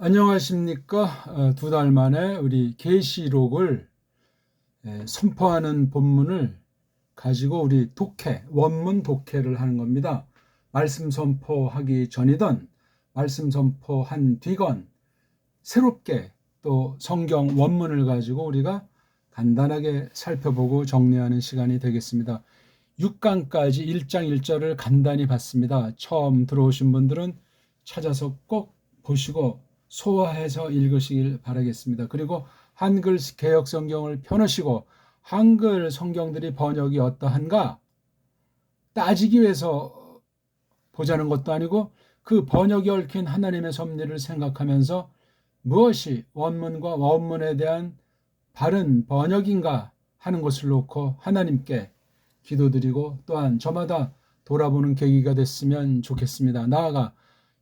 안녕하십니까. 2달 만에 우리 계시록을 선포하는 본문을 가지고 우리 독해, 원문 독해를 하는 겁니다. 말씀 선포하기 전이든 말씀 선포한 뒤건 새롭게 또 성경 원문을 가지고 우리가 간단하게 살펴보고 정리하는 시간이 되겠습니다. 6강까지 1장 1절을 간단히 봤습니다. 처음 들어오신 분들은 찾아서 꼭 보시고 소화해서 읽으시길 바라겠습니다. 그리고 한글 개역 성경을 펴놓으시고 한글 성경들이 번역이 어떠한가 따지기 위해서 보자는 것도 아니고 그 번역이 얽힌 하나님의 섭리를 생각하면서 무엇이 원문과 원문에 대한 바른 번역인가 하는 것을 놓고 하나님께 기도드리고 또한 저마다 돌아보는 계기가 됐으면 좋겠습니다. 나아가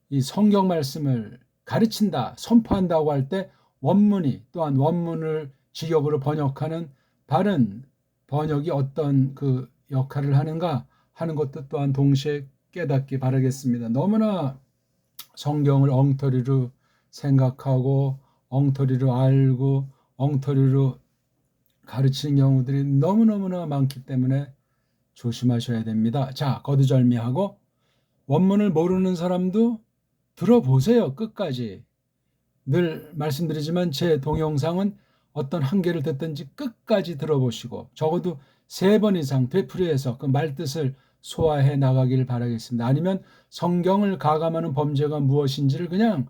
이 성경 말씀을 가르친다, 선포한다고 할 때 원문이 또한 원문을 직역으로 번역하는 바른 번역이 어떤 그 역할을 하는가 하는 것도 또한 동시에 깨닫기 바라겠습니다. 너무나 성경을 엉터리로 생각하고 엉터리로 알고 엉터리로 가르치는 경우들이 너무너무나 많기 때문에 조심하셔야 됩니다. 자, 거두절미하고 원문을 모르는 사람도 들어보세요. 끝까지. 늘 말씀드리지만 제 동영상은 어떤 한계를 듣든지 끝까지 들어보시고 적어도 3번 이상 되풀이해서 그 말뜻을 소화해 나가길 바라겠습니다. 아니면 성경을 가감하는 범죄가 무엇인지를 그냥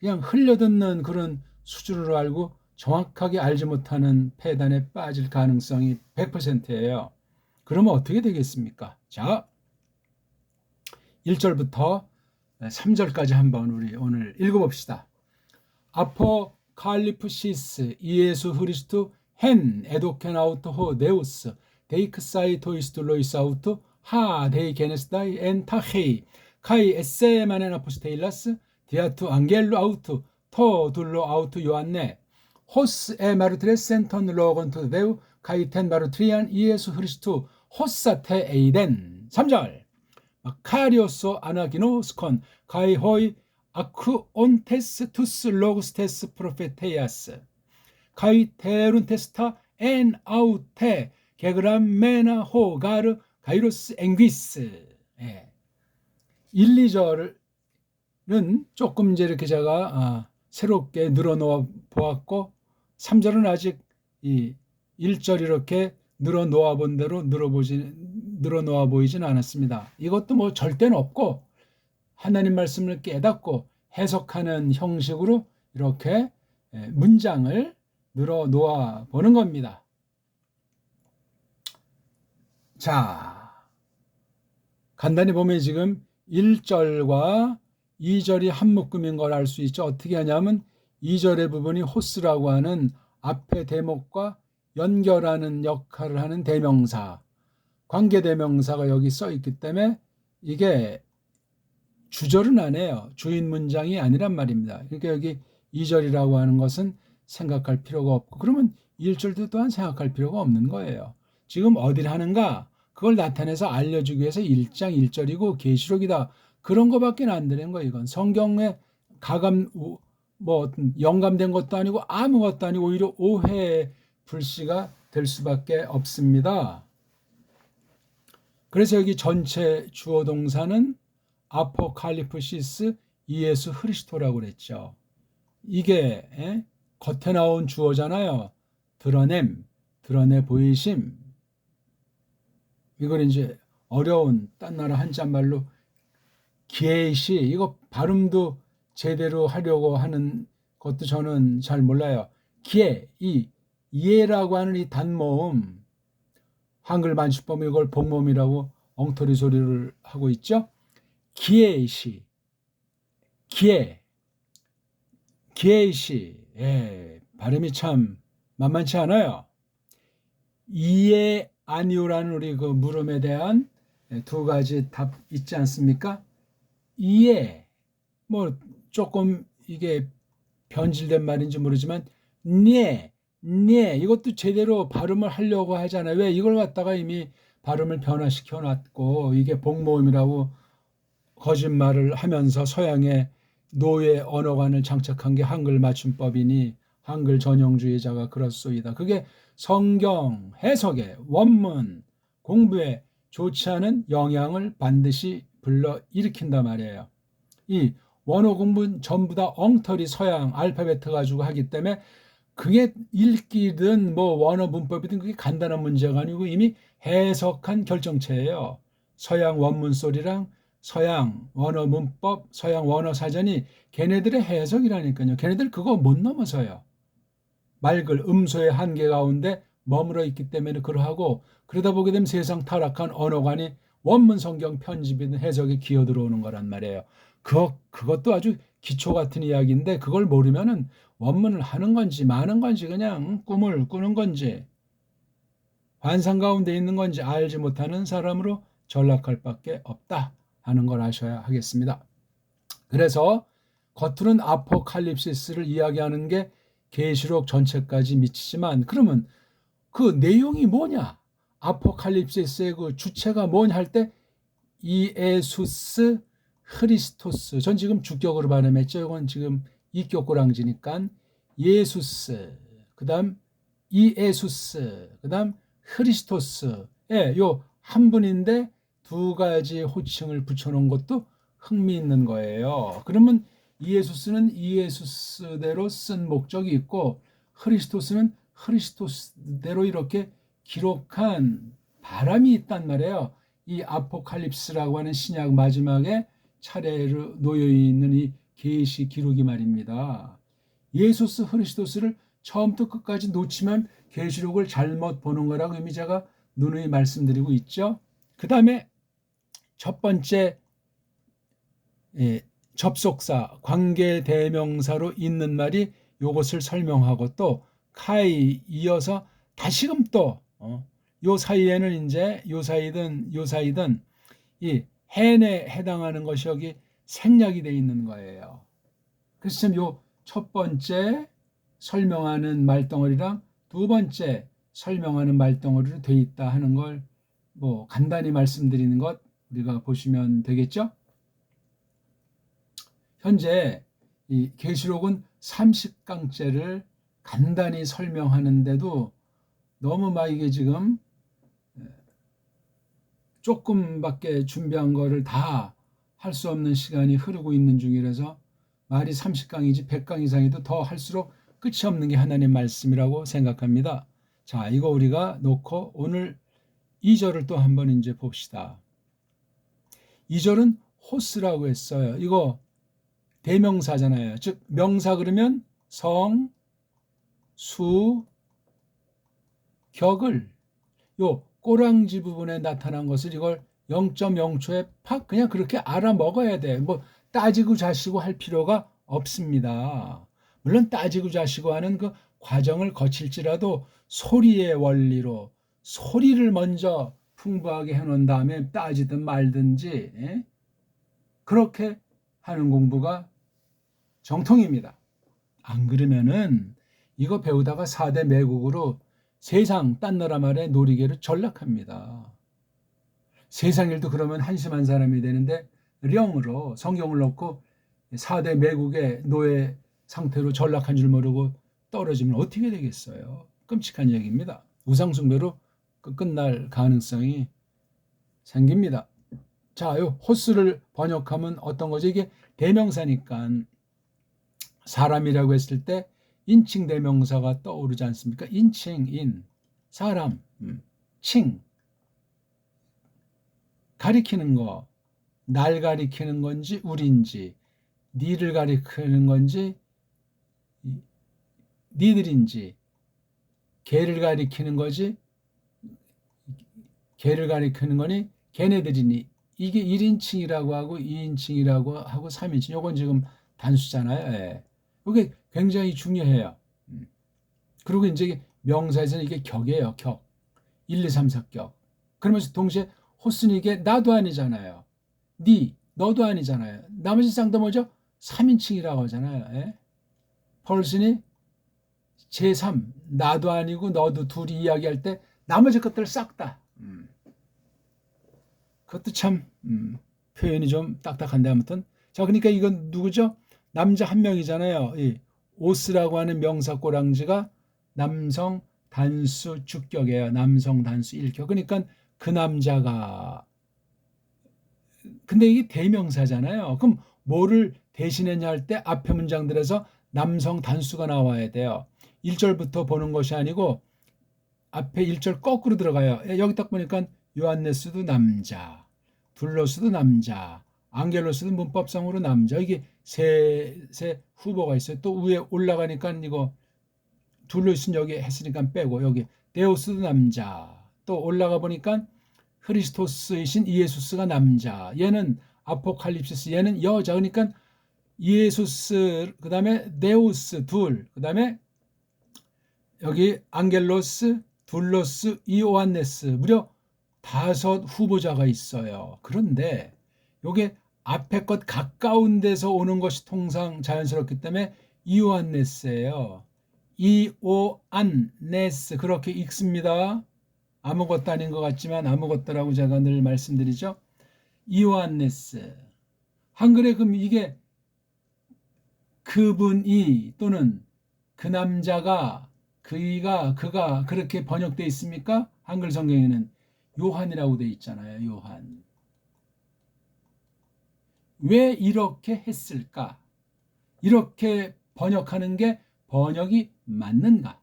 흘려듣는 그런 수준으로 알고 정확하게 알지 못하는 폐단에 빠질 가능성이 100%예요. 그러면 어떻게 되겠습니까? 자, 1절부터 3절까지 한번 우리 오늘 읽어봅시다. 아포칼리프시스 이에수 흐리스투 헨 에도켄 아우토 호 네우스 데이크사이 토이스투 로이스 아우토 하 데이 게네스다이 엔 타헤이 카이 에세마넨 아포스테일라스 디아투 안겔로 아우토 토 둘로 아우토 요안네 호스 에 마르트레 센턴 로건토 데우 카이텐 마르트리안 이에수 흐리스투 호사테 에이덴 3절 카리오소 아나기노스콘 가이호이 아크온테스 투스 로그스테스 프로페테이아스 가이 테룬테스타 엔 아우테 게그람메나 호가르 가이로스 앵귀스 1, 2절은 조금 이제 이렇게 제가 새롭게 늘어놓아 보았고 3절은 아직 이 1절 이렇게 늘어놓아 본 대로 늘어놓아 보이진 않았습니다. 이것도 뭐 절대는 없고 하나님 말씀을 깨닫고 해석하는 형식으로 이렇게 문장을 늘어놓아 보는 겁니다. 자, 간단히 보면 지금 1절과 2절이 한 묶음인 걸 알 수 있죠. 어떻게 하냐면 2절의 부분이 호스라고 하는 앞의 대목과 연결하는 역할을 하는 대명사, 관계대명사가 여기 써 있기 때문에 이게 주절은 아니에요. 주인 문장이 아니란 말입니다. 그러니까 여기 2절이라고 하는 것은 생각할 필요가 없고 그러면 1절도 또한 생각할 필요가 없는 거예요. 지금 어디를 하는가? 그걸 나타내서 알려주기 위해서 1장 1절이고 계시록이다. 그런 거밖에 안 되는 거예요. 이건 성경에 뭐 영감된 것도 아니고 아무것도 아니고 오히려 오해의 불씨가 될 수밖에 없습니다. 그래서 여기 전체 주어 동사는 아포칼리프시스 이에수 흐리스토라고 그랬죠. 이게 겉에 나온 주어잖아요. 드러내 보이심. 이걸 이제 어려운 딴 나라 한자말로 기에시, 이거 발음도 제대로 하려고 하는 것도 저는 잘 몰라요. 기에, 이에라고 하는 이 단모음, 한글 만축범이 이걸 복모음이라고 엉터리 소리를 하고 있죠. 기에시, 기에시, 발음이 참 만만치 않아요. 이에 아니오라는 우리 그 물음에 대한 2가지 답 있지 않습니까? 이에 뭐 조금 이게 변질된 말인지 모르지만 네 이것도 제대로 발음을 하려고 하잖아요. 왜 이걸 갖다가 이미 발음을 변화시켜 놨고 이게 복모음이라고 거짓말을 하면서 서양의 노예 언어관을 장착한 게 한글 맞춤법이니 한글 전형주의자가 그렇소이다. 그게 성경 해석에 원문 공부에 좋지 않은 영향을 반드시 불러일으킨단 말이에요. 이 원어 공부는 전부 다 엉터리 서양 알파벳 가지고 하기 때문에 그게 읽기든 뭐 원어 문법이든 그게 간단한 문제가 아니고 이미 해석한 결정체예요. 서양 원문 소리랑 서양 원어 문법, 서양 원어 사전이 걔네들의 해석이라니까요. 걔네들 그거 못 넘어서요. 말글 음소의 한계 가운데 머물러 있기 때문에 그러하고 그러다 보게 되면 세상 타락한 언어관이 원문 성경 편집이든 해석에 기어 들어오는 거란 말이에요. 그것도 아주 기초 같은 이야기인데 그걸 모르면은 원문을 하는 건지 마는 건지 그냥 꿈을 꾸는 건지 환상 가운데 있는 건지 알지 못하는 사람으로 전락할 밖에 없다 하는 걸 아셔야 하겠습니다. 그래서 겉으로는 아포칼립시스를 이야기하는 게 계시록 전체까지 미치지만 그러면 그 내용이 뭐냐? 아포칼립시스의 그 주체가 뭐냐 할 때 이에수스 크리스토스. 전 지금 주격으로 발음했죠. 이건 지금 이격고랑지니까 예수스, 그다음 이에수스, 그다음 크리스토스. 예, 요 한 분인데 두 가지 호칭을 붙여놓은 것도 흥미있는 거예요. 그러면 이에수스는 이에수스대로 쓴 목적이 있고 크리스토스는 크리스토스대로 이렇게 기록한 바람이 있단 말이에요. 이 아포칼립스라고 하는 신약 마지막에 차례로 놓여 있는 이 계시 기록이 말입니다. 예수스 크리스토스를 처음부터 끝까지 놓치면 계시록을 잘못 보는 거라고 이미 제가 누누이 말씀드리고 있죠. 그 다음에 첫 번째 접속사 관계 대명사로 있는 말이 이것을 설명하고 또 카이 이어서 다시금 또 요 사이에는 이제 요 사이든 이 헨에 해당하는 것이 여기 생략이 되어 있는 거예요. 그래서 참 요 첫 번째 설명하는 말덩어리랑 두 번째 설명하는 말덩어리로 되어 있다 하는 걸 뭐 간단히 말씀드리는 것 우리가 보시면 되겠죠. 현재 이 계시록은 30강째를 간단히 설명하는데도 너무 막 이게 지금 조금밖에 준비한 거를 다 할 수 없는 시간이 흐르고 있는 중이라서 말이 30강이지 100강 이상이도 더 할수록 끝이 없는 게 하나님 말씀이라고 생각합니다. 자, 이거 우리가 놓고 오늘 2절을 또 한번 이제 봅시다. 2절은 호스라고 했어요. 이거 대명사잖아요. 즉 명사 그러면 성, 수, 격을 요 꼬랑지 부분에 나타난 것을 이걸 0.0초에 팍 그냥 그렇게 알아먹어야 돼. 뭐 따지고 자시고 할 필요가 없습니다. 물론 따지고 자시고 하는 그 과정을 거칠지라도 소리의 원리로 소리를 먼저 풍부하게 해놓은 다음에 따지든 말든지 그렇게 하는 공부가 정통입니다. 안 그러면은 이거 배우다가 4대 매국으로 세상 딴 나라 말에 놀이개로 전락합니다. 세상 일도 그러면 한심한 사람이 되는데 령으로 성경을 넣고 4대 매국의 노예 상태로 전락한 줄 모르고 떨어지면 어떻게 되겠어요? 끔찍한 얘기입니다. 우상숭배로 끝날 가능성이 생깁니다. 자, 요 호스를 번역하면 어떤 거죠? 이게 대명사니까 사람이라고 했을 때 인칭 대명사가 떠오르지 않습니까? 인칭인 사람, 칭 가리키는 거, 날 가리키는 건지 우리인지, 니를 가리키는 건지 니들인지, 걔를 가리키는 거지 걔를 가리키는 거니 걔네들이니 이게 1인칭이라고 하고 2인칭이라고 하고 3인칭 요건 지금 단수잖아요. 예. 이게 굉장히 중요해요. 그리고 이제 명사에서는 이게 격이에요. 격. 1, 2, 3, 4격. 그러면서 동시에 호스는 이게 나도 아니잖아요. 니, 너도 아니잖아요. 나머지 쌍도 뭐죠? 3인칭이라고 하잖아요. 예? 펄슨이 제3, 나도 아니고 너도 둘이 이야기할 때 나머지 것들 싹 다. 그것도 참 표현이 좀 딱딱한데 아무튼. 자, 그러니까 이건 누구죠? 남자 한 명이잖아요. 이 오스라고 하는 명사 꼬랑지가 남성 단수 주격이에요. 남성 단수 일격. 그러니까 그 남자가, 근데 이게 대명사잖아요. 그럼 뭐를 대신했냐 할 때 앞에 문장들에서 남성 단수가 나와야 돼요. 1절부터 보는 것이 아니고 앞에 1절 거꾸로 들어가요. 여기 딱 보니까 요한네스도 남자, 둘로스도 남자, 앙겔로스도 문법상으로 남자. 이게 세 후보가 있어요. 또 위에 올라가니까 이거 둘로스는 여기 했으니까 빼고 여기 데오스도 남자. 또 올라가 보니까 크리스토스이신 이에수스가 남자. 얘는 아포칼립시스. 얘는 여자. 그러니까 이에수스, 그 다음에 데우스 둘, 그 다음에 여기 앙겔로스, 둘로스, 이오안네스 무려 5 후보자가 있어요. 그런데 요게 앞에 것 가까운 데서 오는 것이 통상 자연스럽기 때문에 이오안네스예요. 이오안네스 그렇게 읽습니다. 아무것도 아닌 것 같지만 아무것도라고 제가 늘 말씀드리죠. 이오안네스. 한글에 그럼 이게 그분이 또는 그 남자가 그이가 그가 그렇게 번역되어 있습니까? 한글 성경에는 요한이라고 되어 있잖아요. 요한. 왜 이렇게 했을까? 이렇게 번역하는 게 번역이 맞는가?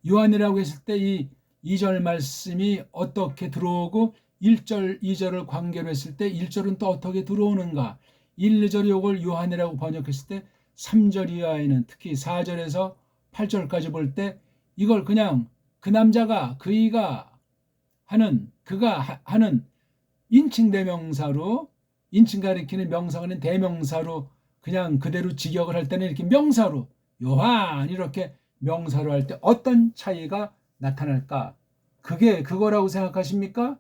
요한이라고 했을 때 이 2절 말씀이 어떻게 들어오고 1절, 2절을 관계로 했을 때 1절은 또 어떻게 들어오는가? 1, 2절이 이걸 요한이라고 번역했을 때 3절 이하에는 특히 4절에서 8절까지 볼 때 이걸 그냥 그 남자가 그이가 하는 그가 하는 인칭 대명사로 인칭 가리키는 명사는 대명사로 그냥 그대로 직역을 할 때는 이렇게 명사로 요한 이렇게 명사로 할 때 어떤 차이가 나타날까? 그게 그거라고 생각하십니까?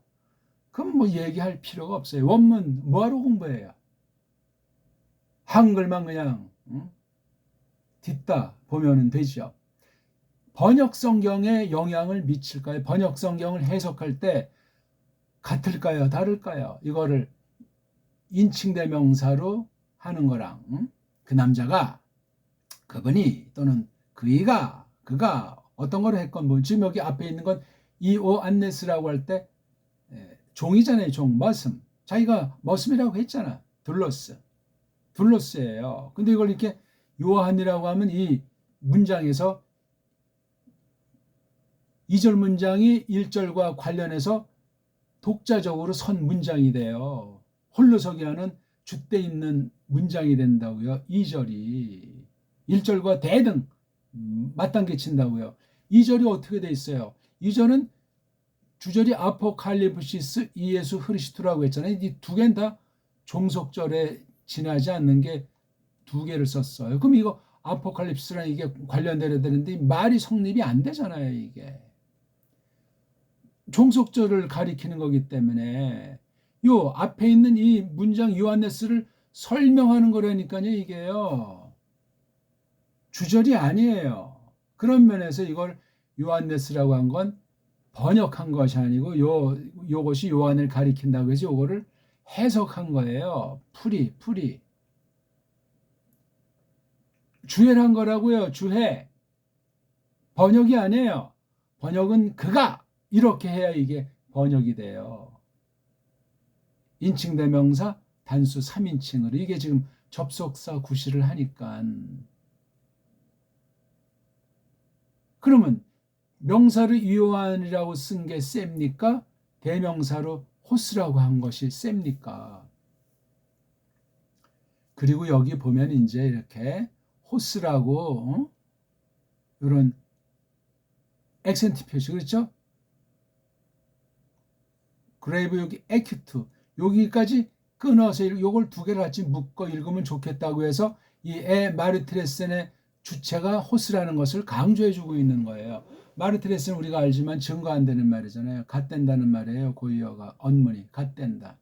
그럼 뭐 얘기할 필요가 없어요. 원문 뭐하러 공부해요? 한글만 그냥 듣다 보면 되죠. 번역 성경에 영향을 미칠까요? 번역 성경을 해석할 때 같을까요? 다를까요? 이거를 인칭대명사로 하는 거랑 그 남자가 그분이 또는 그이가 그가 어떤 걸 했건 뭐 지금 여기 앞에 있는 건 이오안네스라고 할 때 종이잖아요. 종 머슴. 자기가 머슴이라고 했잖아. 둘로스예요. 근데 이걸 이렇게 요한이라고 하면 이 문장에서 2절 문장이 1절과 관련해서 독자적으로 선 문장이 돼요. 홀로서기 하는 줏대 있는 문장이 된다고요. 2절이 1절과 대등 맞당겨 친다고요. 2절이 어떻게 돼 있어요? 2절은 주절이 아포칼리프시스 이예수 흐리스토라고 했잖아요. 이 두 개는 다 종속절에 지나지 않는 게 두 개를 썼어요. 그럼 이거 아포칼립스랑 이게 관련되어야 되는데 말이 성립이 안 되잖아요. 이게 종속절을 가리키는 거기 때문에 요 앞에 있는 이 문장 요한네스를 설명하는 거라니까요. 이게요. 주절이 아니에요. 그런 면에서 이걸 요한네스라고 한 건 번역한 것이 아니고 요것이 요한을 가리킨다고 해서 요거를 해석한 거예요. 풀이. 주해한 거라고요. 주해. 번역이 아니에요. 번역은 그가 이렇게 해야 이게 번역이 돼요. 인칭대명사 단수 3인칭으로 이게 지금 접속사 구실을 하니까 그러면 명사를 요한이라고 쓴 게 셉니까? 대명사로 호스라고 한 것이 셉니까? 그리고 여기 보면 이제 이렇게 호스라고 이런 액센트 표시 그렇죠? 그레이브 여기 에큐트 여기까지 끊어서 이걸 두 개를 같이 묶어 읽으면 좋겠다고 해서 이 마르트레센의 주체가 호스라는 것을 강조해주고 있는 거예요. 마르트레센은 우리가 알지만 증거 안 되는 말이잖아요. 갓된다는 말이에요. 고유어가 언문이 갓된다.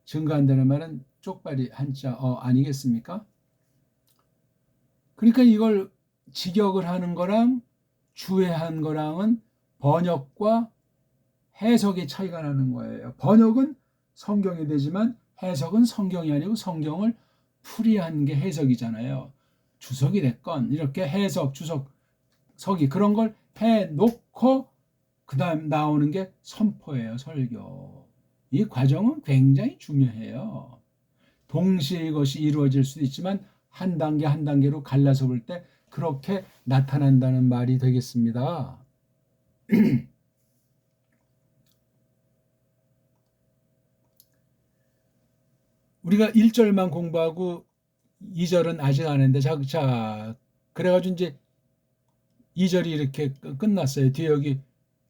증거 안 되는 말은 쪽발이 한자 아니겠습니까? 그러니까 이걸 직역을 하는 거랑 주해한 거랑은 번역과 해석의 차이가 나는 거예요. 번역은 성경이 되지만 해석은 성경이 아니고 성경을 풀이한 게 해석이잖아요. 주석이 됐건 이렇게 해석, 주석, 서기 그런 걸 해놓고 그 다음 나오는 게 선포예요. 설교. 이 과정은 굉장히 중요해요. 동시에 이것이 이루어질 수도 있지만 한 단계 한 단계로 갈라서 볼 때 그렇게 나타난다는 말이 되겠습니다. 우리가 1절만 공부하고 2절은 아직 안 했는데 자 그래가지고 이제 2절이 이렇게 끝났어요. 뒤에 여기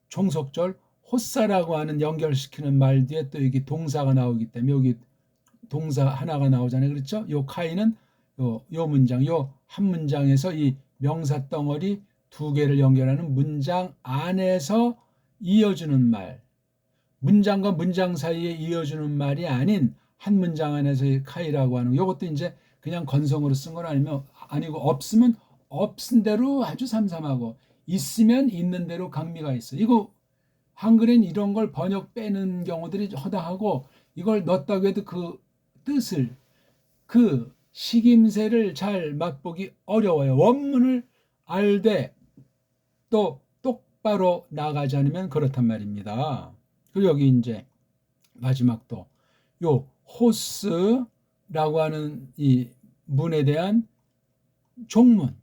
종속절 호사라고 하는 연결시키는 말 뒤에 또 여기 동사가 나오기 때문에 여기 동사 하나가 나오잖아요. 그렇죠? 요 카이는 요 문장, 요 한 문장에서 이 명사 덩어리 두 개를 연결하는 문장 안에서 이어주는 말, 문장과 문장 사이에 이어주는 말이 아닌 한 문장 안에서 카이라고 하는 요것도 이제 그냥 건성으로 쓴 건 아니고 없으면 없은 대로 아주 삼삼하고 있으면 있는 대로 강미가 있어. 이거 한글엔 이런 걸 번역 빼는 경우들이 허다하고 이걸 넣었다고 해도 그 뜻을 그 식임새를 잘 맛보기 어려워요. 원문을 알되 또 똑바로 나가지 않으면 그렇단 말입니다. 그리고 여기 이제 마지막도 요 호스라고 하는 이 문에 대한 종문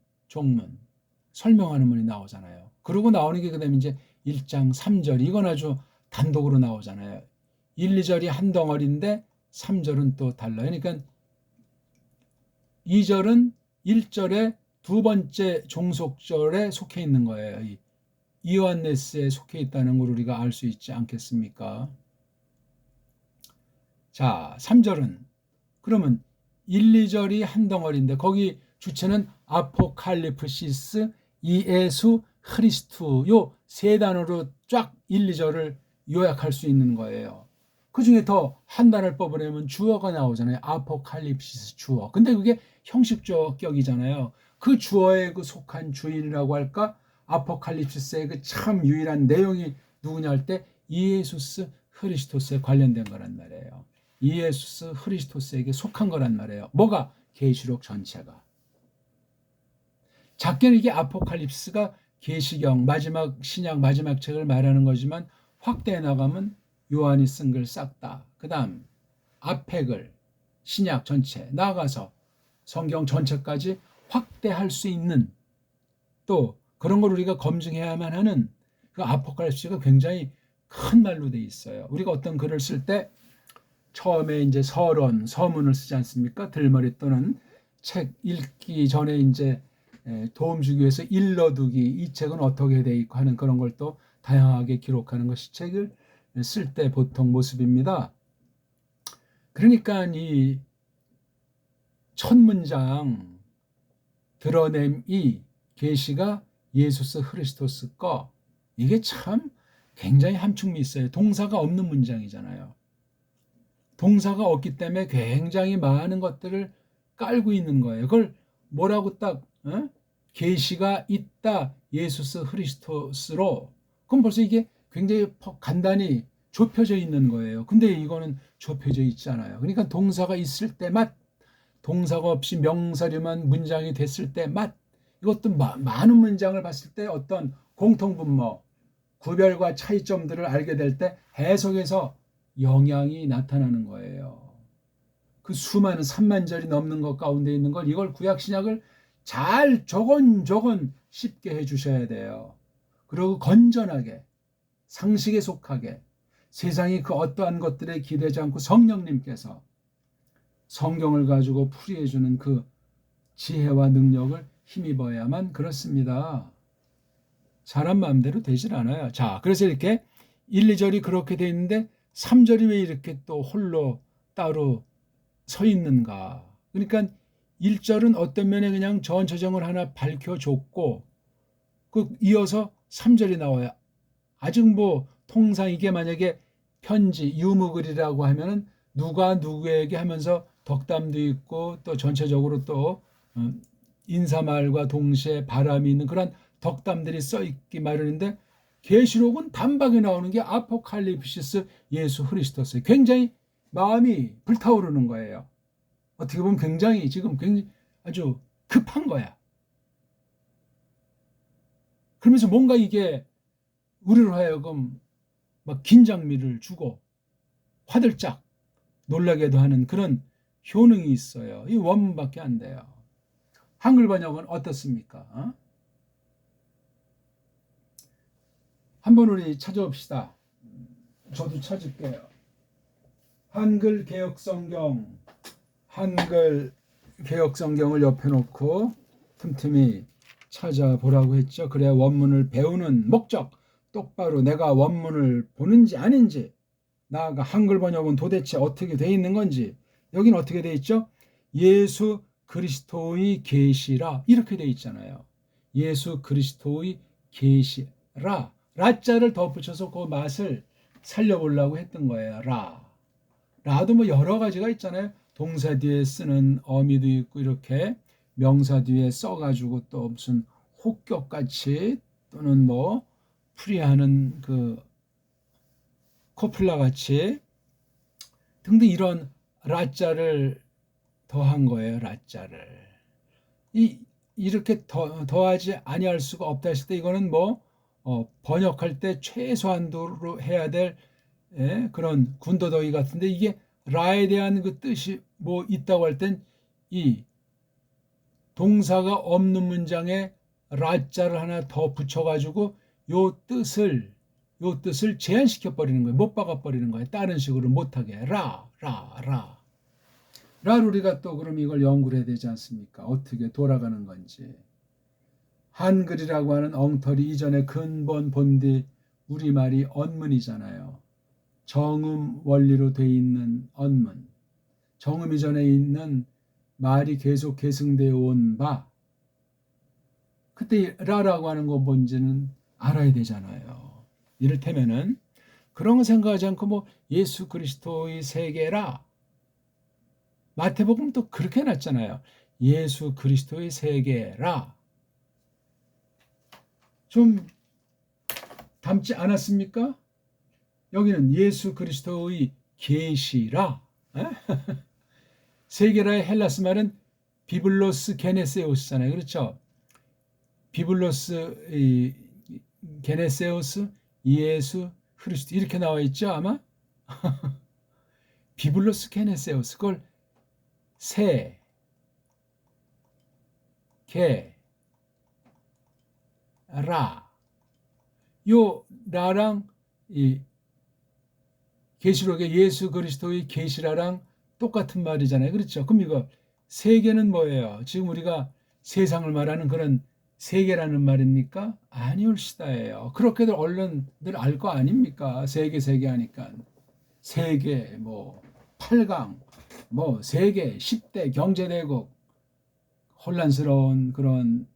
설명하는 문이 나오잖아요. 그러고 나오는 게 그다음에 이제 1장 3절 이건 아주 단독으로 나오잖아요. 1, 2절이 한 덩어리인데 3절은 또 달라요. 그러니까 2절은 1절의 두 번째 종속절에 속해 있는 거예요. 이 이오안네스에 속해 있다는 걸 우리가 알 수 있지 않겠습니까? 자, 3절은 그러면 1, 2절이 한 덩어리인데 거기 주체는 아포칼리프시스, 이에수, 크리스투 요 세 단어로 쫙 1, 2절을 요약할 수 있는 거예요. 그 중에 더 한 단어를 뽑으려면 주어가 나오잖아요. 아포칼립시스 주어. 근데 그게 형식적 격이잖아요. 그 주어에 그 속한 주인이라고 할까? 아포칼립시스의 그 참 유일한 내용이 누구냐 할 때 이에수스 크리스토스에 관련된 거란 말이에요. 이에수스 크리스토스에게 속한 거란 말이에요. 뭐가? 계시록 전체가. 작게는 이게 아포칼립스가 계시경 마지막 신약 마지막 책을 말하는 거지만 확대해 나가면 요한이 쓴 글 싹 다. 그 다음 앞에 글 신약 전체 나아가서 성경 전체까지 확대할 수 있는 또 그런 걸 우리가 검증해야만 하는 그 아포칼립스가 굉장히 큰 말로 돼 있어요. 우리가 어떤 글을 쓸 때 처음에 이제 서론, 서문을 쓰지 않습니까? 들머리 또는 책 읽기 전에 이제 도움 주기 위해서 일러두기, 이 책은 어떻게 돼 있고 하는 그런 걸 또 다양하게 기록하는 것이 책을 쓸 때 보통 모습입니다. 그러니까 이 첫 문장 드러냄이 계시가 예수스 크리스토스 거 이게 참 굉장히 함축미 있어요. 동사가 없는 문장이잖아요. 동사가 없기 때문에 굉장히 많은 것들을 깔고 있는 거예요. 그걸 뭐라고 딱 계시가 있다 예수스 크리스토스로 그럼 벌써 이게 굉장히 간단히 좁혀져 있는 거예요. 근데 이거는 좁혀져 있지 않아요. 그러니까 동사가 있을 때만 동사가 없이 명사류만 문장이 됐을 때만 이것도 많은 문장을 봤을 때 어떤 공통분모 구별과 차이점들을 알게 될 때 해석에서 영향이 나타나는 거예요. 그 수많은 3만 절이 넘는 것 가운데 있는 걸 이걸 구약신약을 잘 조곤조곤 쉽게 해주셔야 돼요. 그리고 건전하게 상식에 속하게 세상이 그 어떠한 것들에 기대지 않고 성령님께서 성경을 가지고 풀이해주는 그 지혜와 능력을 힘입어야만 그렇습니다. 사람 마음대로 되질 않아요. 자, 그래서 이렇게 1, 2절이 그렇게 돼 있는데 3절이 왜 이렇게 또 홀로 따로 서 있는가? 그러니까 1절은 어떤 면에 그냥 전처정을 하나 밝혀줬고 그 이어서 3절이 나와요. 아직 뭐 통상 이게 만약에 편지 유무글이라고 하면은 누가 누구에게 하면서 덕담도 있고 또 전체적으로 또 인사말과 동시에 바람이 있는 그런 덕담들이 써 있기 마련인데 계시록은 단박에 나오는 게 아포칼립시스 예수 크리스토스 굉장히 마음이 불타오르는 거예요. 어떻게 보면 굉장히 지금 굉장히 아주 급한 거야. 그러면서 뭔가 이게 우리로 하여금 막 긴장미를 주고 화들짝 놀라게도 하는 그런 효능이 있어요. 이 원문밖에 안 돼요. 한글 번역은 어떻습니까? 한번 우리 찾아봅시다. 저도 찾을게요. 한글 개혁 성경을 옆에 놓고 틈틈이 찾아보라고 했죠. 그래야 원문을 배우는 목적, 똑바로 내가 원문을 보는지 아닌지, 나아가 한글 번역은 도대체 어떻게 돼 있는 건지, 여기는 어떻게 돼 있죠? 예수 그리스도의 계시라 이렇게 돼 있잖아요. 예수 그리스도의 계시라, 라자를 덧붙여서 그 맛을 살려보려고 했던 거예요. 라도 뭐 여러 가지가 있잖아요. 동사 뒤에 쓰는 어미도 있고 이렇게 명사 뒤에 써가지고 또 무슨 혹격같이 또는 뭐 풀이하는 그 코플라같이 등등 이런 라자를 더한 거예요. 라자를 이렇게 더하지 아니할 수가 없다 했을 때 이거는 뭐 번역할 때 최소한도로 해야 될 그런 군더더기 같은데 이게 라에 대한 그 뜻이 뭐 있다고 할 땐 이 동사가 없는 문장에 라자를 하나 더 붙여가지고 요 뜻을 제한시켜 버리는 거예요. 못 박아 버리는 거예요. 다른 식으로 못하게 라를 우리가 또 그럼 이걸 연구를 해야 되지 않습니까? 어떻게 돌아가는 건지. 한글이라고 하는 엉터리 이전의 근본 본디 우리말이 언문이잖아요. 정음 원리로 돼 있는 언문. 정음 이전에 있는 말이 계속 계승되어 온 바. 그때 라라고 하는 거 뭔지는 알아야 되잖아요. 이를테면은 그런 거 생각하지 않고 뭐 예수 그리스도의 세계라. 마태복음 또 그렇게 해놨잖아요. 예수 그리스도의 세계라. 좀 닮지 않았습니까? 여기는 예수 그리스도의 계시라. 세계라의 헬라스 말은 비블로스 게네세우스잖아요. 그렇죠? 비블로스 게네세우스 예수 그리스도 이렇게 나와 있죠, 아마? 비블로스 게네세우스 그걸 세, 게, 라. 요 라랑 이 계시록의 예수 그리스도의 계시라랑 똑같은 말이잖아요. 그렇죠? 그럼 이거 세계는 뭐예요? 지금 우리가 세상을 말하는 그런 세계라는 말입니까? 아니올시다예요. 그렇게들 언론들 알 거 아닙니까? 세계 하니까 세계 뭐 8강 뭐 세계 10대 경제대국 혼란스러운 그런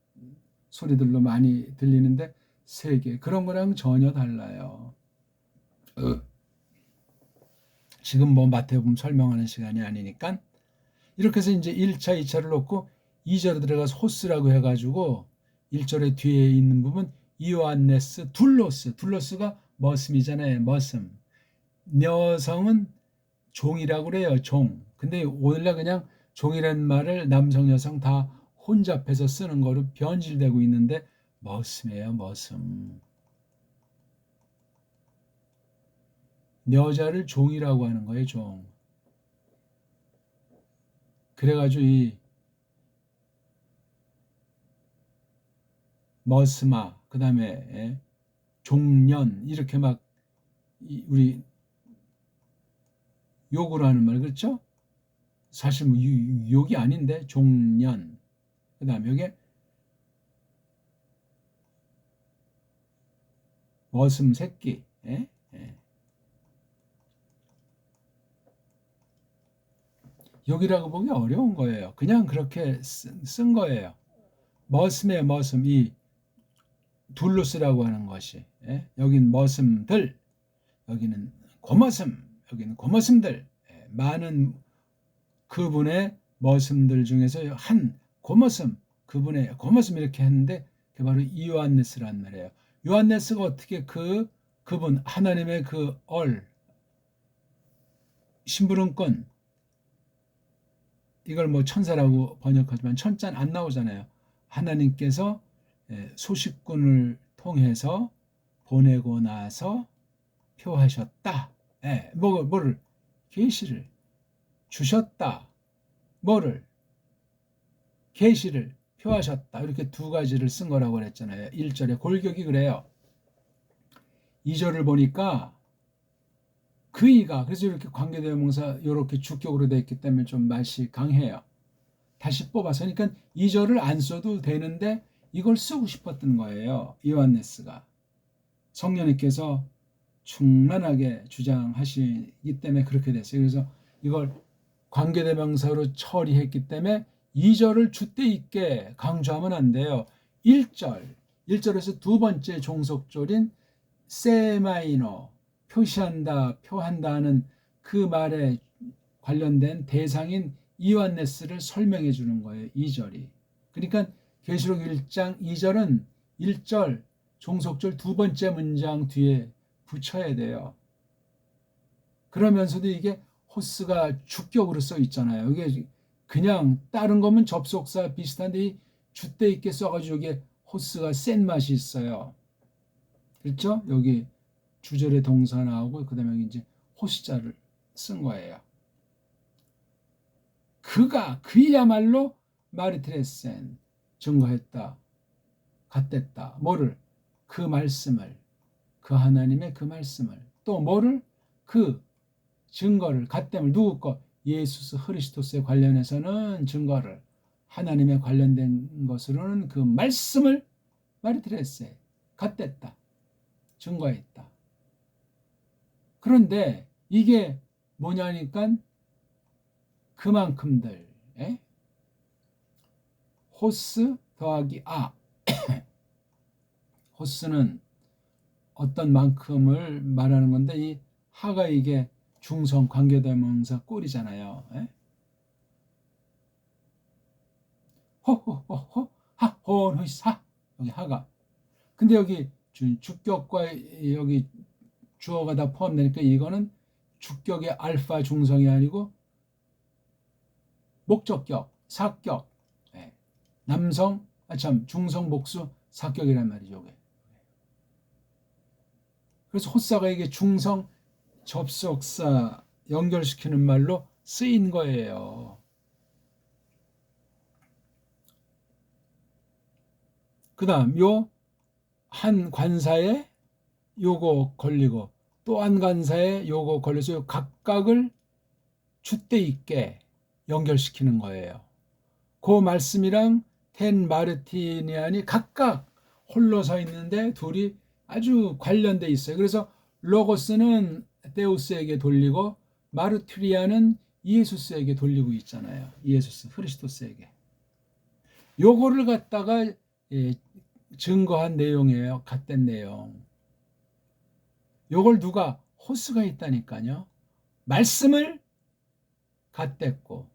소리들로 많이 들리는데 세계 그런 거랑 전혀 달라요. 지금 뭐 마태복음 설명하는 시간이 아니니까 이렇게 해서 이제 1차, 2차를 놓고 2절에 들어가서 호스라고 해가지고 1절의 뒤에 있는 부분 이오안네스 둘로스가 머슴이잖아요. 머슴. 여성은 종이라고 그래요. 종. 근데 오늘날 그냥 종이라는 말을 남성 여성 다 혼잡해서 쓰는 거로 변질되고 있는데 머슴이에요. 머슴. 여자를 종이라고 하는 거예요. 종. 그래가지고 이 머스마 그 다음에 종년 이렇게 막 우리 욕을 하는 말 그렇죠? 사실 뭐 욕이 아닌데 종년 그 다음에 여기 머슴 새끼 욕이라고 보기 어려운 거예요. 그냥 그렇게 쓴 거예요. 머슴의 머슴 이 둘로스라고 하는 것이 여긴 머슴들 여기는 고머슴 여기는 고머슴들 많은 그분의 머슴들 중에서 한 고머슴 그분의 고머슴 이렇게 했는데 그게 바로 이요한네스란 말이에요. 요한네스가 어떻게 그분 하나님의 심부름꾼 이걸 뭐 천사라고 번역하지만 천자는 안 나오잖아요. 하나님께서 소식꾼을 통해서 보내고 나서 표하셨다. 뭐를 계시를 주셨다. 뭐를 계시를 표하셨다. 이렇게 두 가지를 쓴 거라고 그랬잖아요. 1절에 골격이 그래요. 2절을 보니까 그이가 그래서 이렇게 관계대명사 이렇게 주격으로 되어 있기 때문에 좀 맛이 강해요. 다시 뽑아서 그러니까 2절을 안 써도 되는데 이걸 쓰고 싶었던 거예요. 요한네스가 성령님께서 충만하게 주장하시기 때문에 그렇게 됐어요. 그래서 이걸 관계대명사로 처리했기 때문에 2절을 줏대 있게 강조하면 안 돼요. 1절에서 두 번째 종속절인 세마이너 표시한다, 표한다는 그 말에 관련된 대상인 이완네스를 설명해 주는 거예요. 2절이. 그러니까 계시록 1장 2절은 1절 종속절 두 번째 문장 뒤에 붙여야 돼요. 그러면서도 이게 호스가 주격으로 써 있잖아요. 이게 그냥 다른 거면 접속사 비슷한데 이 줏대 있게 써가지고 이게 호스가 센 맛이 있어요. 그렇죠? 여기 주절의 동사 나오고 그다음에 이제 호스자를 쓴 거예요. 그야말로 마르트레센 증거했다, 갖댔다. 뭐를? 그 말씀을, 그 하나님의 그 말씀을, 또 뭐를? 그 증거를, 갖댐을 누구 거? 예수스 흐리스토스에 관련해서는 증거를, 하나님에 관련된 것으로는 그 말씀을 마르트레세 갖댔다, 증거했다. 그런데 이게 뭐냐니까 그만큼들 호스 더하기 호스는 어떤 만큼을 말하는 건데 이 하가 이게 중성 관계대명사 꼴이잖아요. 호호호호 하혼호사 여기 하가. 근데 여기 주격과 여기 주어가 다 포함되니까 이거는 주격의 알파 중성이 아니고 목적격, 사격, 남성, 중성 복수 사격이란 말이죠. 그래서 호사가 이게 중성 접속사 연결시키는 말로 쓰인 거예요. 그 다음 요 한 관사에 요거 걸리고 또 한 관사에 요거 걸려서 각각을 줏대 있게 연결시키는 거예요. 그 말씀이랑 텐 마르티니안이 각각 홀로 서 있는데 둘이 아주 관련돼 있어요. 그래서 로고스는 데우스에게 돌리고 마르티리아는 예수스에게 돌리고 있잖아요. 예수스 크리스토스에게. 요거를 갖다가 증거한 내용이에요. 갖댄 내용. 요걸 누가? 호스가 있다니까요. 말씀을 갖댔고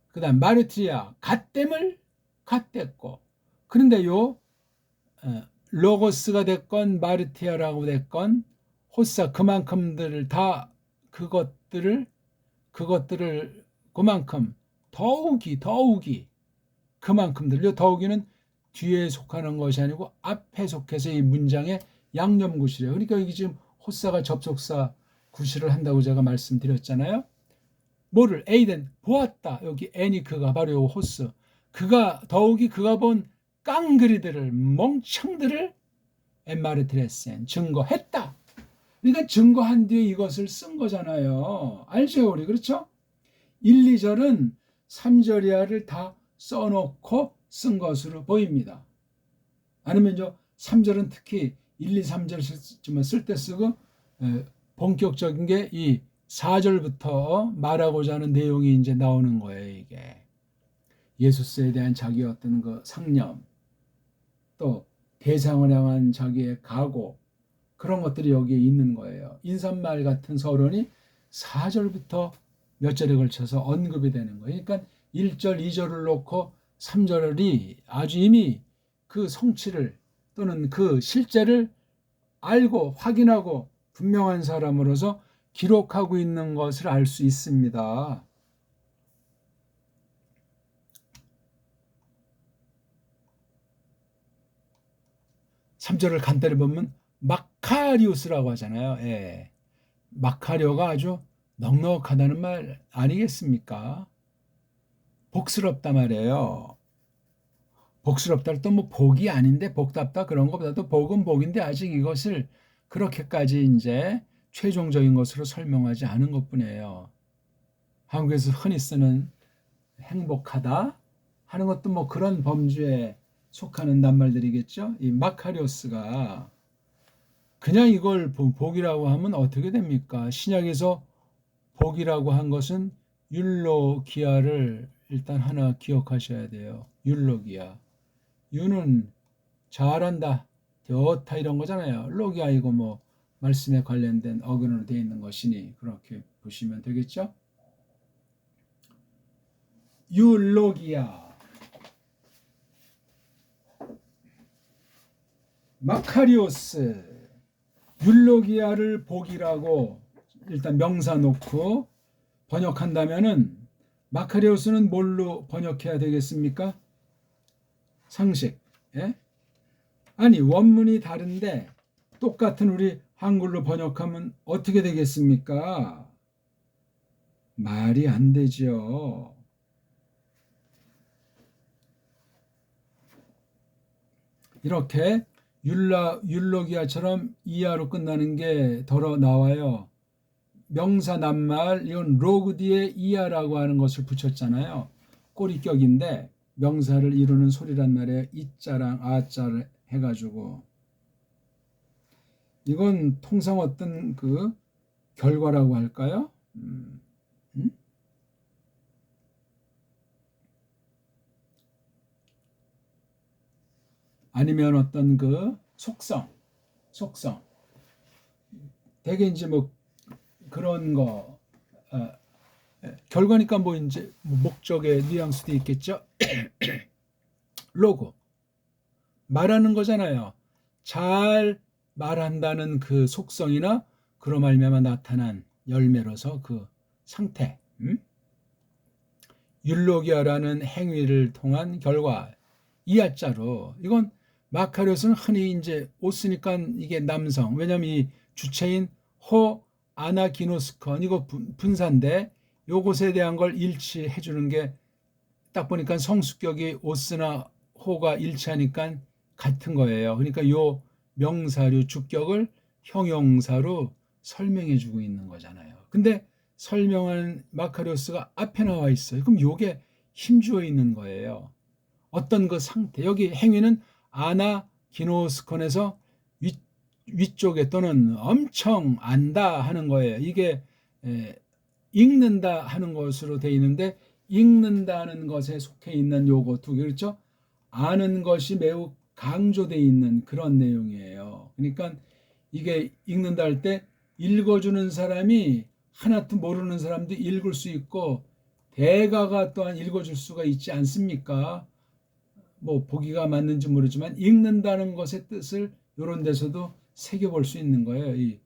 그 다음 마르티리아 갖댐을 갖댔고 그런데 요 로고스가 됐건 마르티아라고 됐건 호사 그만큼들을 다 그것들을 그만큼 더욱이 그만큼들요. 더욱이는 뒤에 속하는 것이 아니고 앞에 속해서 이 문장의 양념 구실이에요. 그러니까 여기 지금 호사가 접속사 구실을 한다고 제가 말씀드렸잖아요. 뭐를? 에이덴 보았다. 여기 애니크가 바로 요 호스. 더욱이 그가 본 깡그리들을 멍청들을 엠마르트레센 증거했다. 그러니까 증거한 뒤에 이것을 쓴 거잖아요. 알죠 우리? 그렇죠? 1, 2절은 3절이야를 다 써놓고 쓴 것으로 보입니다. 아니면 3절은 특히 1, 2, 3절 쓸 때 쓰고 본격적인 게 이 4절부터 말하고자 하는 내용이 이제 나오는 거예요. 이게 예수스에 대한 자기의 어떤 그 상념, 또 대상을 향한 자기의 각오, 그런 것들이 여기에 있는 거예요. 인사말 같은 서론이 4절부터 몇 절에 걸쳐서 언급이 되는 거예요. 그러니까 1절, 2절을 놓고 3절이 아주 이미 그 성취를 또는 그 실제를 알고 확인하고 분명한 사람으로서 기록하고 있는 것을 알 수 있습니다. 3절을 간단히 보면 마카리오스라고 하잖아요. 예. 마카리오가 아주 넉넉하다는 말 아니겠습니까? 복스럽다 말이에요. 복스럽다 또 뭐 복이 아닌데 복답다 그런 것보다도 복은 복인데 아직 이것을 그렇게까지 이제 최종적인 것으로 설명하지 않은 것뿐이에요. 한국에서 흔히 쓰는 행복하다 하는 것도 뭐 그런 범주에 속하는 낱말들이겠죠. 이 마카리오스가 그냥 이걸 복이라고 하면 어떻게 됩니까? 신약에서 복이라고 한 것은 율로기아를 일단 하나 기억하셔야 돼요. 율로기아. 유는 잘한다, 좋다 이런 거잖아요. 로기아 이거 뭐 말씀에 관련된 어근으로 되어 있는 것이니 그렇게 보시면 되겠죠. 율로기아, 마카리오스, 율로기아를 복이라고 일단 명사 놓고 번역한다면은 마카리오스는 뭘로 번역해야 되겠습니까? 상식. 예? 아니 원문이 다른데 똑같은 우리 한글로 번역하면 어떻게 되겠습니까? 말이 안 되죠. 이렇게 율로기아처럼 이하로 끝나는 게 덜어 나와요. 명사 낱말 이건 로그 뒤에 이하라고 하는 것을 붙였잖아요. 꼬리격인데 명사를 이루는 소리란 말이에요. 이자랑 아자를 해가지고 이건 통상 어떤 그 결과라고 할까요? 아니면 어떤 그 속성 대개 이제 뭐 그런 거 결과니까 뭐 이제 목적의 뉘앙스도 있겠죠. 로고 말하는 거잖아요. 잘 말한다는 그 속성이나 그로 말미암아 나타난 열매로서 그 상태, 율로기아라는 행위를 통한 결과 이하자로 이건 마카리오스는 흔히 이제 옷 쓰니까 이게 남성 왜냐면 이 주체인 호 아나기노스컨 이거 분사인데 요것에 대한 걸 일치해 주는 게 딱 보니까 성수격이 오스나 호가 일치하니까 같은 거예요. 그러니까 요 명사류 주격을 형용사로 설명해 주고 있는 거잖아요. 근데 설명하는 마카리오스가 앞에 나와 있어요. 그럼 요게 힘주어 있는 거예요. 어떤 그 상태 여기 행위는 아나기노스콘에서 위쪽에 또는 엄청 안다 하는 거예요. 이게 읽는다 하는 것으로 되어 있는데 읽는다는 것에 속해 있는 요거 두 개 그렇죠? 아는 것이 매우 강조되어 있는 그런 내용이에요. 그러니까 이게 읽는다 할 때 읽어주는 사람이 하나도 모르는 사람도 읽을 수 있고 대가가 또한 읽어줄 수가 있지 않습니까? 뭐 보기가 맞는지 모르지만 읽는다는 것의 뜻을 이런 데서도 새겨볼 수 있는 거예요. 이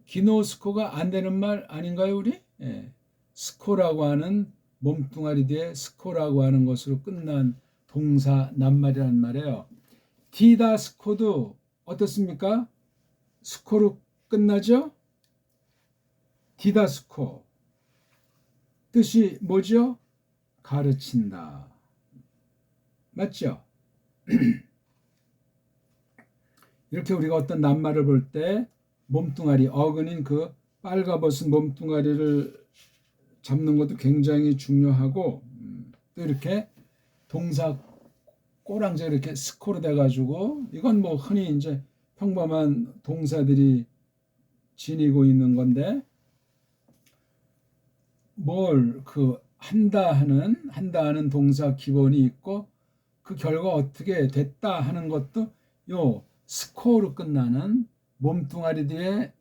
기노스코가 안 되는 말 아닌가요, 우리? 예. 스코라고 하는 몸뚱아리 뒤에 스코라고 하는 것으로 끝난 동사 낱말이란 말이에요. 디다스코도 어떻습니까? 스코로 끝나죠? 디다스코. 뜻이 뭐죠? 가르친다. 맞죠? 이렇게 우리가 어떤 낱말을 볼 때 몸뚱아리, 어근인 그 빨가벗은 몸뚱아리를 잡는 것도 굉장히 중요하고 또 이렇게 동사 꼬랑지 이렇게 스코로 돼가지고 이건 뭐 흔히 이제 평범한 동사들이 지니고 있는 건데 뭘 그 한다 하는 동사 기본이 있고 그 결과 어떻게 됐다 하는 것도 요 스코로 끝나는 몸뚱아리 뒤에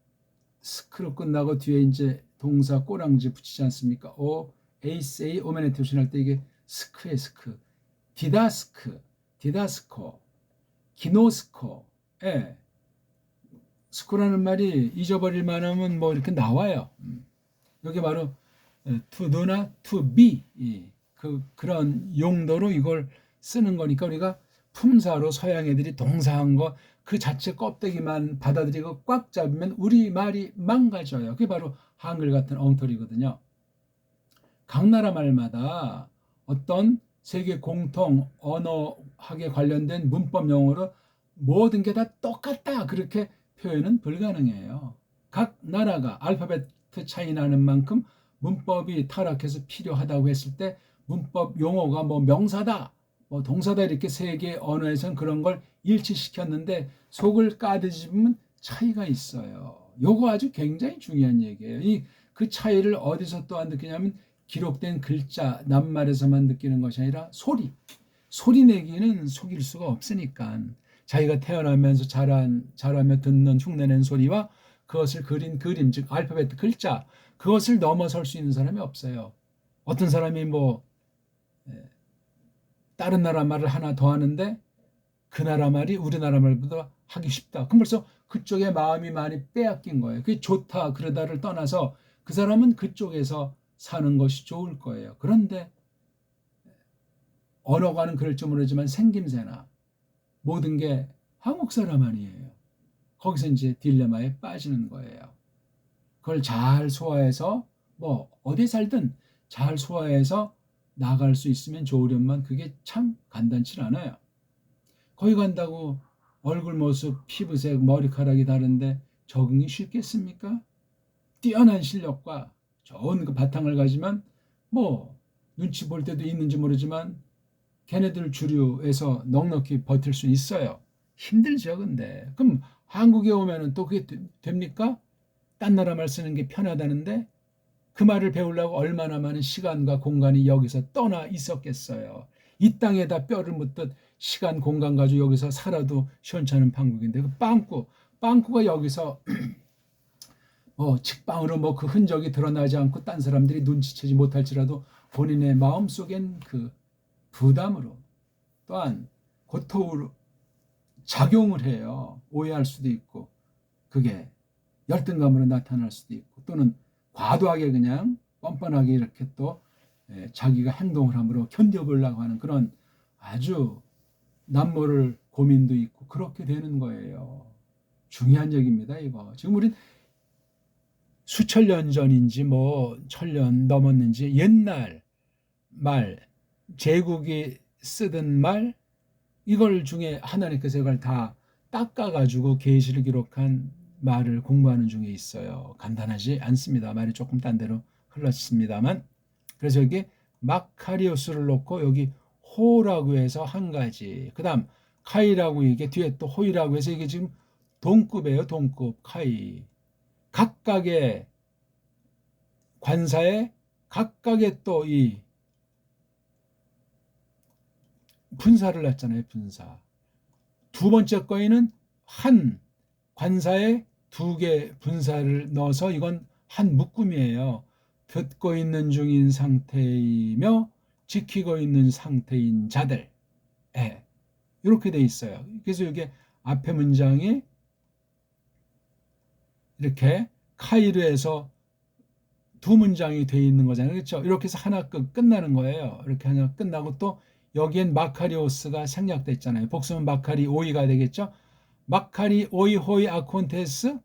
스크로 끝나고 뒤에 이제 동사 꼬랑지 붙이지 않습니까? 오, 에이세이 오메네티오션 할 때 이게 스크의 스크, 디다스크, 디다스코, 기노스코, 예. 스코라는 말이 잊어버릴 만하면 뭐 이렇게 나와요. 여기 바로 to do나 to be 그런 용도로 이걸 쓰는 거니까 우리가 품사로 서양 애들이 동사한 거 그 자체 껍데기만 받아들이고 꽉 잡으면 우리 말이 망가져요. 그게 바로 한글 같은 엉터리거든요. 각 나라 말마다 어떤 세계 공통 언어학에 관련된 문법 용어로 모든 게 다 똑같다 그렇게 표현은 불가능해요. 각 나라가 알파베트 차이 나는 만큼 문법이 타락해서 필요하다고 했을 때 문법 용어가 뭐 명사다 뭐 동사다 이렇게 세계 언어에선 그런 걸 일치시켰는데 속을 까뒤집으면 차이가 있어요. 요거 아주 굉장히 중요한 얘기예요. 그 차이를 어디서 또한 느끼냐면 기록된 글자, 낱말에서만 느끼는 것이 아니라 소리 내기는 속일 수가 없으니까 자기가 태어나면서 자라며 듣는 흉내낸 소리와 그것을 그린 그림, 즉 알파벳 글자, 그것을 넘어설 수 있는 사람이 없어요. 어떤 사람이 뭐 다른 나라 말을 하나 더 하는데 그 나라 말이 우리나라 말보다 하기 쉽다. 그럼 벌써 그쪽에 마음이 많이 빼앗긴 거예요. 그게 좋다 그러다를 떠나서 그 사람은 그쪽에서 사는 것이 좋을 거예요. 그런데 언어가는 그럴 줄 모르지만 생김새나 모든 게 한국 사람 아니에요. 거기서 이제 딜레마에 빠지는 거예요. 그걸 잘 소화해서 뭐 어디 살든 잘 소화해서 나갈 수 있으면 좋으련만 그게 참 간단치 않아요. 거기 간다고 얼굴 모습, 피부색, 머리카락이 다른데 적응이 쉽겠습니까? 뛰어난 실력과 좋은 그 바탕을 가지만 뭐 눈치 볼 때도 있는지 모르지만 걔네들 주류에서 넉넉히 버틸 수 있어요. 힘들죠, 근데. 그럼 한국에 오면은 또 그게 됩니까? 딴 나라 말 쓰는 게 편하다는데 그 말을 배우려고 얼마나 많은 시간과 공간이 여기서 떠나 있었겠어요. 이 땅에다 뼈를 묻듯 시간, 공간 가지고 여기서 살아도 시원찮은 판국인데 그 빵꾸가 여기서 직방으로 뭐 그 흔적이 드러나지 않고 딴 사람들이 눈치채지 못할지라도 본인의 마음속엔 그 부담으로 또한 고통으로 작용을 해요. 오해할 수도 있고 그게 열등감으로 나타날 수도 있고 또는 과도하게 그냥 뻔뻔하게 이렇게 또 자기가 행동을 함으로 견뎌보려고 하는 그런 아주 남모를 고민도 있고 그렇게 되는 거예요. 중요한 얘기입니다. 이거 지금 우린 수천 년 전인지 뭐 천년 넘었는지 옛날 말 제국이 쓰던 말 이걸 중에 하나님께서 이걸 다 닦아가지고 계시를 기록한 말을 공부하는 중에 있어요. 간단하지 않습니다. 말이 조금 딴 데로 흘렀습니다만 그래서 여기 마카리오스를 놓고 여기 호라고 해서 한 가지 그 다음 카이라고 이게 뒤에 또 호이라고 해서 이게 지금 동급이에요. 동급 카이 각각의 관사에 각각의 또 이 분사를 놨잖아요. 분사 두 번째 거에는 한 관사에 두 개 분사를 넣어서 이건 한 묶음이에요. 듣고 있는 중인 상태이며 지키고 있는 상태인 자들 이렇게 돼 있어요. 그래서 이게 앞에 문장이 이렇게 카이로 해서 두 문장이 돼 있는 거잖아요. 그렇죠? 이렇게 해서 하나 끝나는 거예요. 이렇게 하나 끝나고 또 여기엔 마카리오스가 생략됐잖아요. 복수는 마카리 오이가 되겠죠? 마카리 오이 호이 아콘테스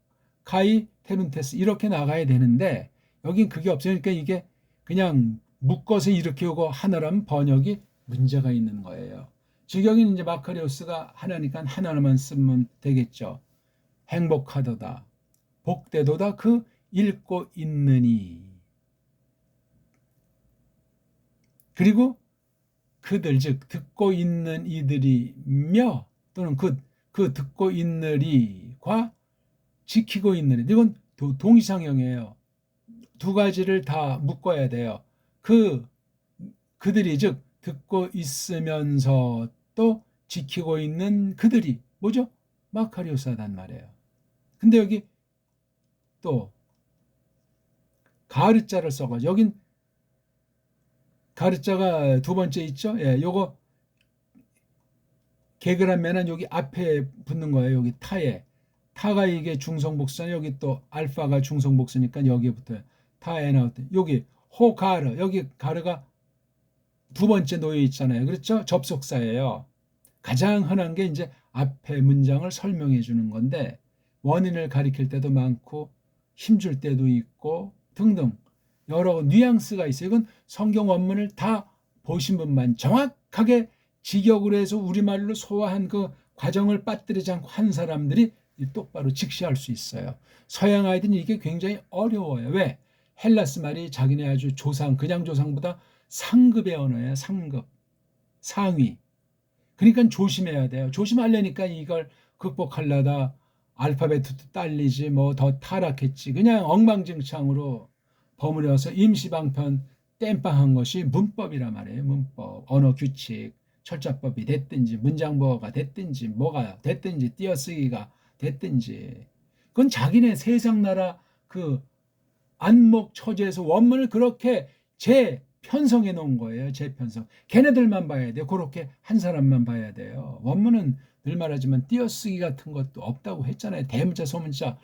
카이 테룬테스 이렇게 나가야 되는데 여긴 그게 없어요. 그러니까 이게 그냥 묶어서 이렇게 오고 하나라면 번역이 문제가 있는 거예요. 즉 여기는 이제 마카리오스가 하나니까 하나만 쓰면 되겠죠. 행복하도다. 복되도다 그 읽고 있느니 그리고 그들 즉 듣고 있는 이들이며 또는 그 듣고 있느리과 지키고 있느니 이건 동의상형이에요. 두 가지를 다 묶어야 돼요. 그들이 즉 듣고 있으면서 또 지키고 있는 그들이 뭐죠? 마카리오스단 말이에요. 근데 여기 또 가르자를 써가지고 여긴 가르자가 두 번째 있죠? 예, 요거 개그라면은 여기 앞에 붙는 거예요. 여기 타에. 타가 이게 중성복수잖아요. 여기 또 알파가 중성복수니까 여기에 붙어요. 타에 나올 때. 여기 호가르. 여기 가르가 두 번째 놓여 있잖아요. 그렇죠? 접속사예요. 가장 흔한 게 이제 앞에 문장을 설명해 주는 건데 원인을 가리킬 때도 많고 힘줄 때도 있고 등등 여러 뉘앙스가 있어요. 이건 성경 원문을 다 보신 분만 정확하게 직역으로 해서 우리말로 소화한 그 과정을 빠뜨리지 않고 한 사람들이 똑바로 직시할 수 있어요. 서양 아이들은 이게 굉장히 어려워요. 왜? 헬라스 말이 자기네 아주 조상, 그냥 조상보다 상급의 언어예요. 상급, 상위. 그러니까 조심해야 돼요. 조심하려니까 이걸 극복하려다 알파벳도 딸리지 뭐 더 타락했지. 그냥 엉망진창으로 버무려서 임시방편 땜빵한 것이 문법이란 말이에요. 문법, 언어 규칙, 철자법이 됐든지 문장보어가 됐든지 뭐가 됐든지 띄어쓰기가 됐든지 그건 자기네 세상 나라 그 안목 처지에서 원문을 그렇게 재편성해 놓은 거예요. 재편성. 걔네들만 봐야 돼요. 그렇게 한 사람만 봐야 돼요. 원문은 늘 말하지만 띄어쓰기 같은 것도 없다고 했잖아요. 대문자, 소문자.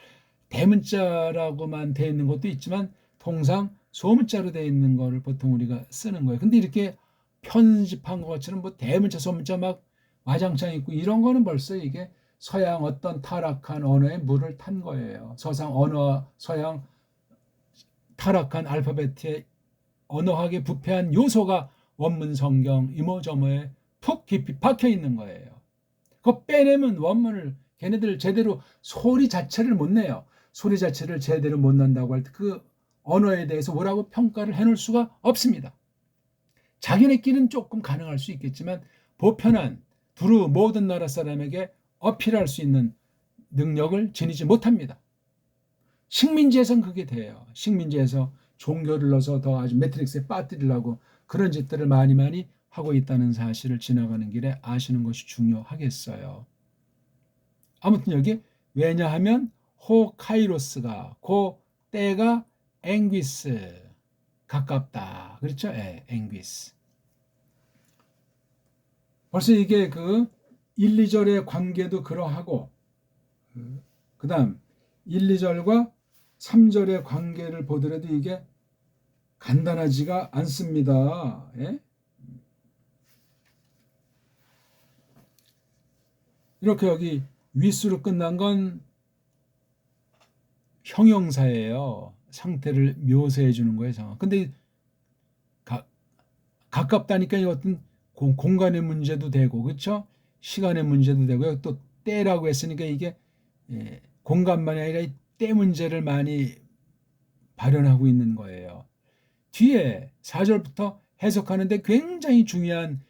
대문자라고만 돼 있는 것도 있지만 통상 소문자로 돼 있는 거를 보통 우리가 쓰는 거예요. 근데 이렇게 편집한 것처럼 뭐 대문자, 소문자 막 와장창 있고 이런 거는 벌써 이게 서양 어떤 타락한 언어에 물을 탄 거예요. 서양 타락한 알파벳의 언어학에 부패한 요소가 원문 성경 이모저모에 푹 깊이 박혀 있는 거예요. 그거 빼내면 원문을 걔네들 제대로 소리 자체를 못 내요. 소리 자체를 제대로 못 낸다고 할 때 그 언어에 대해서 뭐라고 평가를 해놓을 수가 없습니다. 자기네끼리는 조금 가능할 수 있겠지만 보편한 두루 모든 나라 사람에게 어필할 수 있는 능력을 지니지 못합니다. 식민지에선 그게 돼요. 식민지에서 종교를 넣어서 더 아주 매트릭스에 빠뜨리려고 그런 짓들을 많이 하고 있다는 사실을 지나가는 길에 아시는 것이 중요하겠어요. 아무튼 여기 왜냐하면 호카이로스가 그 때가 앵귀스 가깝다. 그렇죠? 예, 앵귀스. 벌써 이게 그 1, 2절의 관계도 그러하고 그 다음 1, 2절과 3절의 관계를 보더라도 이게 간단하지가 않습니다. 예? 이렇게 여기 위수로 끝난 건 형용사예요. 상태를 묘사해 주는 거예요. 상황. 근데 가깝다니까 어떤 공간의 문제도 되고 그렇죠? 시간의 문제도 되고요. 또 때라고 했으니까 이게 공간만이 아니라 때 문제를 많이 발현하고 있는 거예요. 뒤에 4절부터 해석하는데 굉장히 중요한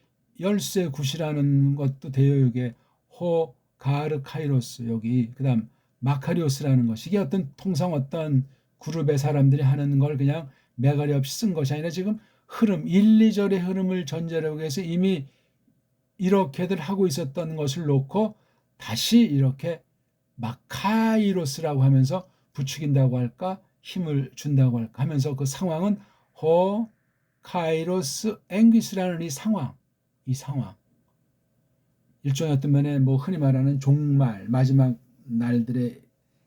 열쇠 굿이라는 것도 돼요. 이게 호 가르 카이로스 여기 그다음 마카리오스라는 것이 이게 어떤 통상 어떤 그룹의 사람들이 하는 걸 그냥 매가리 없이 쓴 것이 아니라 지금 흐름 1, 2절의 흐름을 전제로 해서 이미 이렇게들 하고 있었던 것을 놓고 다시 이렇게 마카이로스라고 하면서 부추긴다고 할까 힘을 준다고 할까 하면서 그 상황은 호 카이로스 앵귀스라는 이 상황 일종의 어떤 면에 뭐 흔히 말하는 종말 마지막 날들에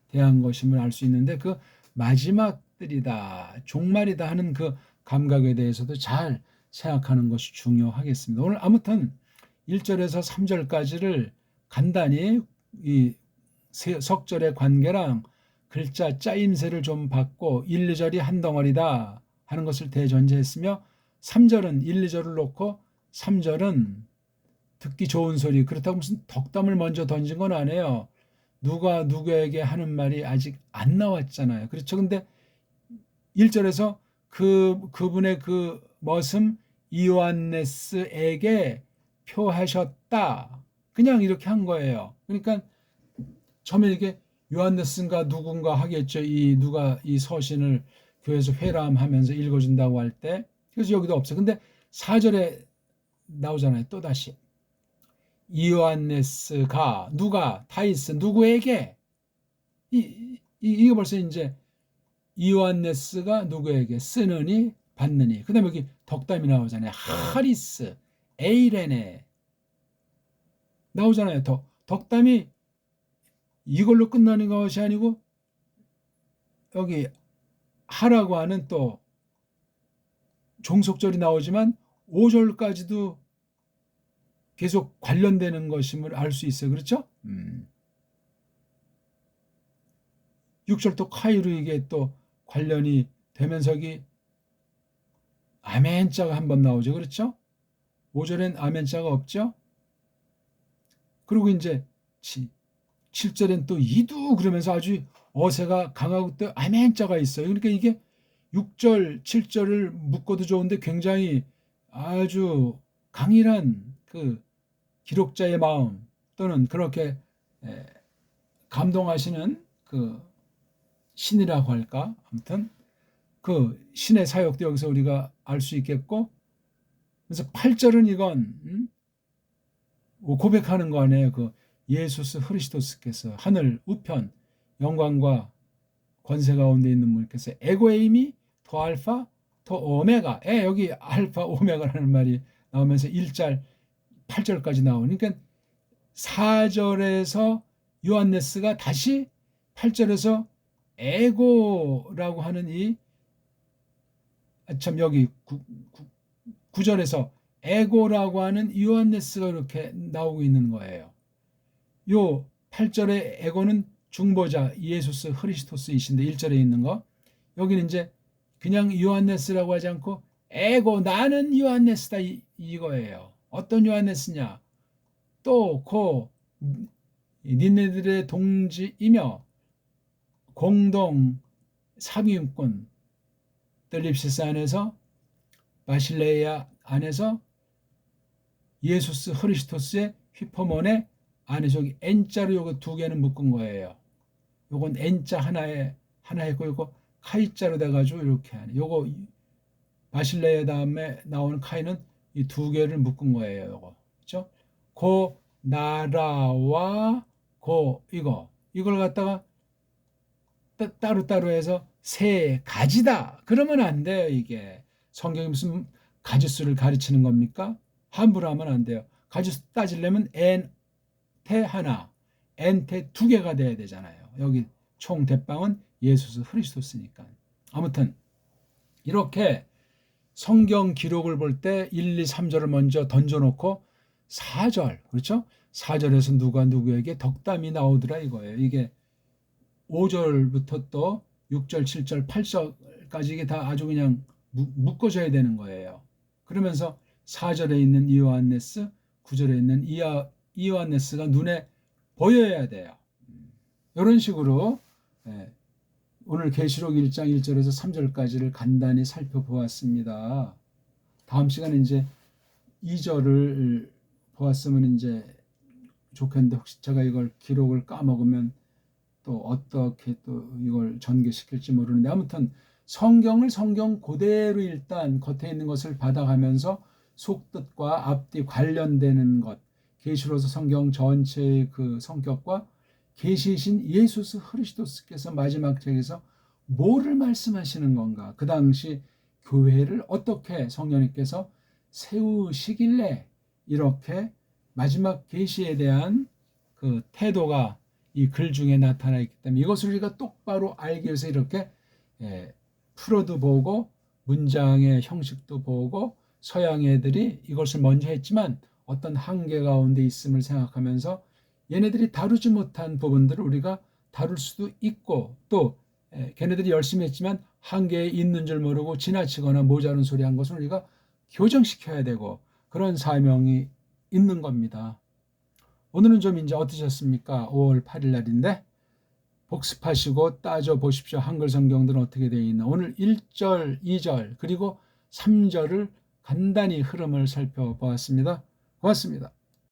대한 것임을 알 수 있는데 그 마지막들이다 종말이다 하는 그 감각에 대해서도 잘 생각하는 것이 중요하겠습니다. 오늘 아무튼 1절에서 3절까지를 간단히 이 석절의 관계랑 글자 짜임새를 좀 받고 1, 2절이 한 덩어리다 하는 것을 대전제했으며 3절은 1, 2절을 놓고 3절은 듣기 좋은 소리 그렇다고 무슨 덕담을 먼저 던진 건 아니에요. 누가 누구에게 하는 말이 아직 안 나왔잖아요. 그렇죠. 근데 1절에서 그분의 그 머슴 이오안네스에게 표하셨다. 그냥 이렇게 한 거예요. 그러니까 처음에 이게 요한네스인가 누군가 하겠죠. 누가 이 서신을 교회에서 회람하면서 읽어준다고 할 때. 그래서 여기도 없어요. 근데 4절에 나오잖아요. 또다시. 이오안네스가 누가 타이스 누구에게 이거 벌써 이제 이오안네스가 누구에게 쓰느니 받느니 그 다음에 여기 덕담이 나오잖아요. 하리스 에이레네 나오잖아요. 덕담이 이걸로 끝나는 것이 아니고 여기 하라고 하는 또 종속절이 나오지만 5절까지도 계속 관련되는 것임을 알 수 있어요. 그렇죠? 6절도 카이로 이게 또 관련이 되면서 여기 아멘자가 한번 나오죠. 그렇죠? 5절엔 아멘자가 없죠? 그리고 이제 7절엔 또 이두 그러면서 아주 어세가 강하고 또 아멘자가 있어요. 그러니까 이게 6절, 7절을 묶어도 좋은데 굉장히 아주 강인한 그 기록자의 마음 또는 그렇게 감동하시는 그 신이라고 할까? 아무튼 그 신의 사역도 여기서 우리가 알 수 있겠고, 그래서 8절은 이건 고백하는 거 아니에요. 그 예수스 흐리스도스께서 하늘 우편 영광과 권세 가운데 있는 분께서 에고에이미 더 알파 더 오메가, 여기 알파 오메가라는 말이 나오면서 1절 8절까지 나오니까, 그러니까 4절에서 요한네스가 다시 8절에서 에고라고 하는 여기 9절에서 에고라고 하는 요한네스가 이렇게 나오고 있는 거예요. 요 8절의 에고는 중보자 예수스 흐리스토스이신데 1절에 있는 거, 여기는 이제 그냥 요한네스라고 하지 않고 에고 나는 요한네스다 이거예요. 어떤 요한네스냐? 또 그 니네들의 동지이며 공동 사기꾼 뜰립시스 안에서 바실레이아 안에서 예수스 흐리스토스의 휘퍼몬의 안에서 여기 N자로 요거 두 개는 묶은 거예요. 요건 N자 하나에 있고 요거 카이자로 돼가지고 이렇게 하네. 요거 바실레이아 다음에 나오는 카이는 이 두 개를 묶은 거예요. 요거 그렇죠? 고 나라와 고 이걸 갖다가 따로따로 해서 세 가지다 그러면 안 돼요. 이게 성경이 무슨 가지수를 가르치는 겁니까? 함부로 하면 안 돼요. 가지수 따지려면 N태 하나, N태 두 개가 돼야 되잖아요. 여기 총 대빵은 예수스 흐리스도스니까. 아무튼 이렇게 성경 기록을 볼 때 1, 2, 3절을 먼저 던져놓고 4절, 그렇죠? 4절에서 누가 누구에게 덕담이 나오더라 이거예요. 이게 5절부터 또 6절, 7절, 8절까지 이게 다 아주 그냥 묶어져야 되는 거예요. 그러면서 4절에 있는 이요한네스, 9절에 있는 이요한네스가 눈에 보여야 돼요. 이런 식으로 오늘 계시록 1장 1절에서 3절까지를 간단히 살펴보았습니다. 다음 시간에 이제 2절을 보았으면 이제 좋겠는데, 혹시 제가 이걸 기록을 까먹으면 또 어떻게 또 이걸 전개시킬지 모르는데, 아무튼 성경을 성경 그대로 일단 겉에 있는 것을 받아가면서 속뜻과 앞뒤 관련되는 것, 계시로서 성경 전체의 그 성격과 계시이신 예수스 흐리스도스께서 마지막 책에서 뭐를 말씀하시는 건가, 그 당시 교회를 어떻게 성령님께서 세우시길래 이렇게 마지막 계시에 대한 그 태도가 이 글 중에 나타나 있기 때문에 이것을 우리가 똑바로 알기 위해서 이렇게 풀어도 보고 문장의 형식도 보고, 서양 애들이 이것을 먼저 했지만 어떤 한계 가운데 있음을 생각하면서 얘네들이 다루지 못한 부분들을 우리가 다룰 수도 있고, 또 걔네들이 열심히 했지만 한계에 있는 줄 모르고 지나치거나 모자른 소리 한 것을 우리가 교정시켜야 되고, 그런 사명이 있는 겁니다. 오늘은 좀 이제 어떠셨습니까? 5월 8일 날인데 복습하시고 따져 보십시오. 한글 성경들은 어떻게 되어 있나. 오늘 1절, 2절 그리고 3절을 간단히 흐름을 살펴보았습니다. 고맙습니다.